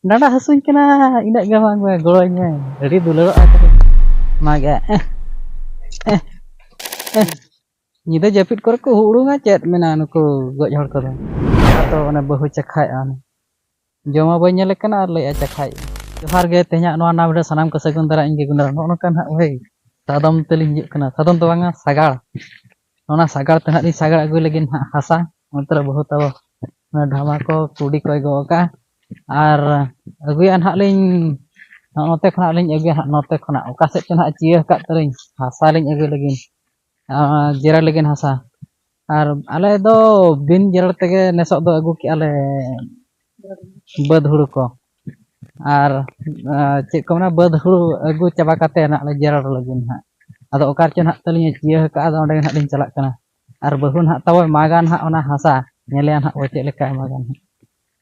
Dada hasuñ kena inak ge bang gue goroñ me. Adi duleurok a tadi. Mage nyida japit kore ko hurunga chet mena nuku goj hor kodo. Ato one bahu cekhay an. Joma bañ nyele kana ar lay cekhay. Johar ge tehnya noa na bida sanam ko sagun dara inge gundara no kan ha bhai. Sadam teling juk kana. Sadam to banga sagar. Ona sagar te nak di sagar agu lagi hasa. Ontere bahu tawo. Nah dhama ko kudi ko go ka. Ar aguyan hak ling note khona ling agu hak note khona oka set chen hak cia kat tering hasa ling agu lagi jera lagi hasa ar ale do bin jeral tege nesok do agu ki ale bad huru ko ar cek ko na bad huru agu chaba kate nak le jeral lagi hak ado okar chen hak teling cia ka ado onde hak ling calak kana ar bahun hak tawo magan hak ona hasa nyelian hak cek leka magan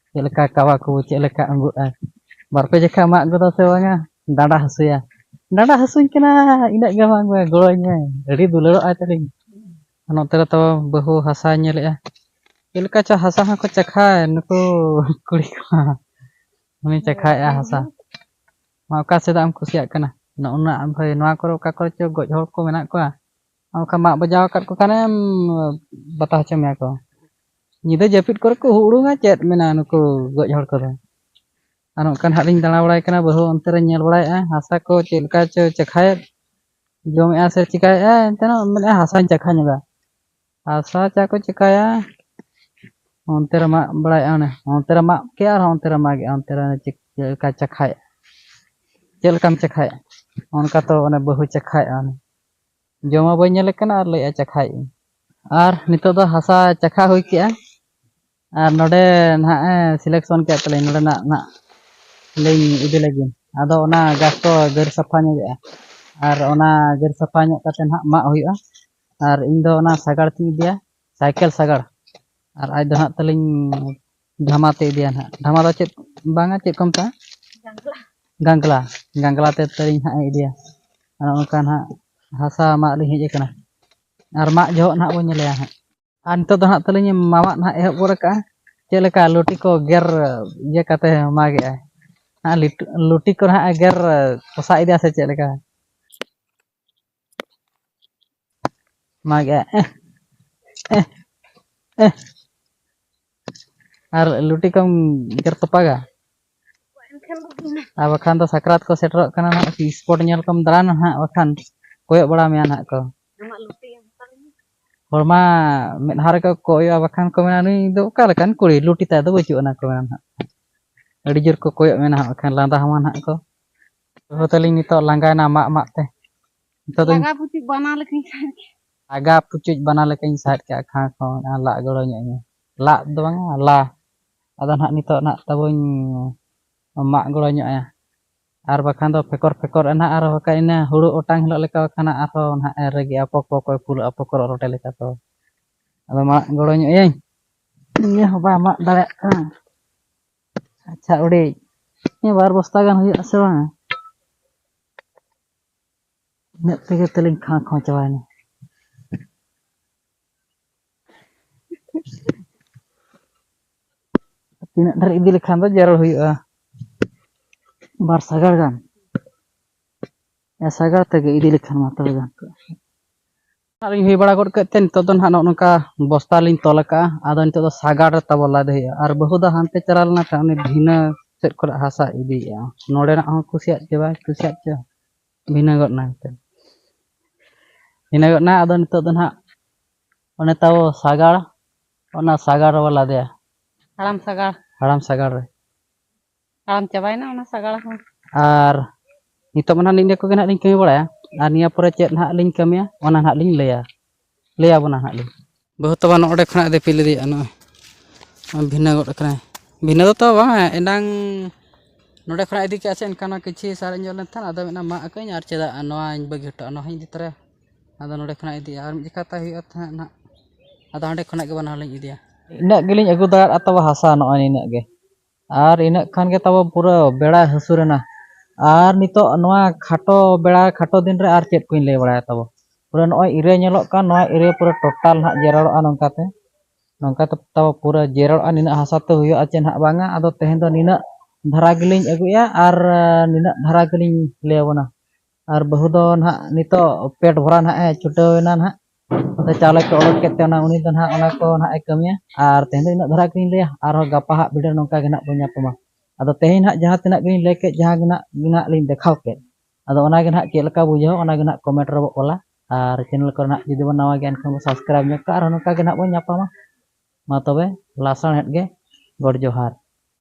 cek leka kawaku cek leka anggut barpe jeka mak godo sewanga dada hasuya dada hasuñ kena inak ge bang gue goroñ me adi duleurok a tadi note to bahu hasa nyele ilka cha hasa ha ko cekhay nuku kuri ko uni cekhay hasa ma oka seda am kusiak kana no una am bhai noa koro oka koro cho goj hor ko menak ko amka mak bajaw kat ko kanem batah chem ya ko nyida japit kore ko hurunga chet mena nuku goj hor kodo anu kan hak ling dana barai kana bahu onte re nyel barai hasa ko chelka cho cekhay jom ya ser cikai enteno mene hasa cekhay nyoga hasa cha ko cekaya onte re mak barai ane onte re mak ke ar onte re mage onte re chelka cekhay chelkam cekhay onka to one bahu cekhay ane joma bañ nyele kana ar lay cekhay ar nito do hasa cekha hoy ki ar node na selection ke tele node na ling idi lagi ado ona gas ko gar safa nyege ar ona gar safa nyok kate hak mak huyuga ar iñ do ona sagar ti dia cycle sagar ar aj do hak teling dhama te dia hak dhama do chet banga chet kom ta gangla gangla te teling hak dia ana onkan hak hasa mak ling hej kana ar mak jo hak bo nyele hak ar nito do hak teling mamak hak ehok gore ka chet leka luti ko ger ye kate mage luti ko hak ger posa idia se chet leka mage ar luti kom ger topaga ar bakhan do sakrat ko seterok kana hak sport nyel kom daran hak bakhan koyok bada mean hak ko horma medhar ko koyo bakhan ko mena nui do oka lekan kuri luti ta do bachu ana ko mena hak adi jor ko koyok mena hak bakhan landa haman hak ko hoteling nito langgai na mak te nito do aga pucuj bana lekin saat ke akha ko la goro nyanya la do bang la ada hak nito nak tabuñ mak goro nyaya ar bakhan do pekor ana ar bakha ina huru otang hilok leka bakhan arho hak regi apok pokoi pulu apokor rote leka to ado mak goro nyaya ini hoba mak dare acha ude ini bar bosta gan huyuk ase bang nek tege teling kha cawani tinak dari idi lekhan do jarol huyuga bar sagar gan ya sagar tege idi lekhan mata gan aling hui bada god kete nito do hak nongka bosta ling tol ka ado nito do sagar tabo lade ar bahu da hante charal na kane bhina set kore hasa idi ya node na hon kusiat je ba kusiat je bhina god na bhina god na ado nito do hak one tawo sagar ona sagar wala de haram sagar re haram cabai na ona sagar hon ar nito mana ning ko gena ling kami bada ar nia pore chet hak ling kami ona hak ling leya bona hak ling bahu to ban ode khona de pile di ano bhina god kana bhina do to bang endang node khona idi ke ase enkana kichi sar nyol than ado mena mak akany ar cheda noa bagi hto ano hin ditare ado node khona idi ar mi jikata huyat na ado onde khona ge bana ling idia inak geling agu dar atau hasa no inak ge ar inak khan ge tabo pura beda hasurena ar nito noa khato beda khato din re ar chet kuin lay bada tabo pura noy ire nyelok kan noa ire pura total hak jerol nongka te tabo pura jerol inak hasa te huyuk achen hak banga ado tehen do nina धारा गिलिंग अगुया और निना धारा गिलिंग लेवना और बहु दो ना नितो पेट भरा ना छुटावेना ना तो चाले को ओडक केते ना उनी दो ना ओना को ना कमिया और तेहन इना धारा गिलिंग ले और गपा हा वीडियो नोका गना बन्या पमा अदो तेहन हा जहां तिना गिलिंग लेके जहां गना लिंग देखाव के अदो ओना गना के लका बुझाओ ओना गना कमेंट रो बोला और चैनल को ना जुदी बन नवा ज्ञान को सब्सक्राइब ᱧᱚᱜ ᱠᱟᱜ ᱟᱨ ᱱᱚᱝᱠᱟ ᱜᱮ ᱱᱟᱜ ᱵᱚᱱ ᱧᱟᱯᱟᱢᱟ मा तबे लासण हेट गे गड जोहार।